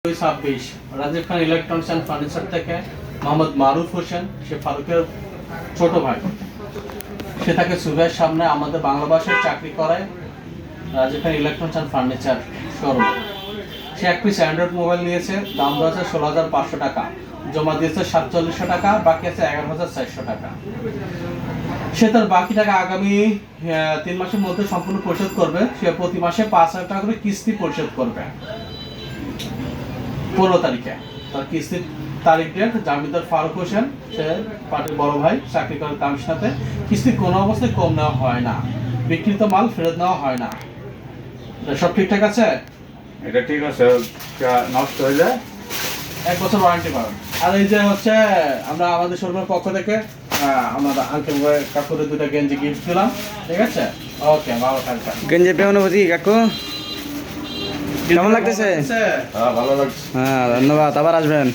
26 Rajib Khan electronics and furniture থেকে মোহাম্মদ মারুফ হোসেন, সে ফারুকের ছোট ভাই, সে তাকে সুবের সামনে আমাদের বাংলা ভাষায় চাকরি করায় Rajib Khan electronics and furniture শোরুমে। সে এক পিস অ্যান্ড্রয়েড মোবাইল নিয়েছে, দাম দেওয়া আছে 16,500 টাকা, জমা দিয়েছে 4700 টাকা, বাকি আছে 11,400 টাকা। সে তার বাকি টাকা আগামী 3 মাসের মধ্যে সম্পূর্ণ পরিশোধ করবে। সে প্রতি মাসে 5,000 টাকা করে কিস্তি পরিশোধ করবে। 15 তারিখে তার কিস্তির তারিখ ডেট। জামিনদার ফারুক হোসেন, সে পার্টির বড় ভাই, চাকরি করে তামিশনাতে। কিস্তি কোনো অবস্থায় কম নেওয়া হয় না, বিক্রিত মাল ফেরত নেওয়া হয় না। সব ঠিকঠাক আছে? এটা ঠিক আছে, নষ্ট হয়ে যায় 1 বছর ওয়ারেন্টি পাবেন। আর এই যে হচ্ছে আমরা আমাদের শোরুমের পক্ষ থেকে আমরা আঙ্কেল কাকুরে 2টা গেঞ্জি গিফট দিলাম, ঠিক আছে? ওকে, ভালো থাকবেন। গেঞ্জি পেয়ে অনুভূতি কাকু কেমন লাগতেছে? ভালো লাগছে। হ্যাঁ, ধন্যবাদ, আবার আসবেন।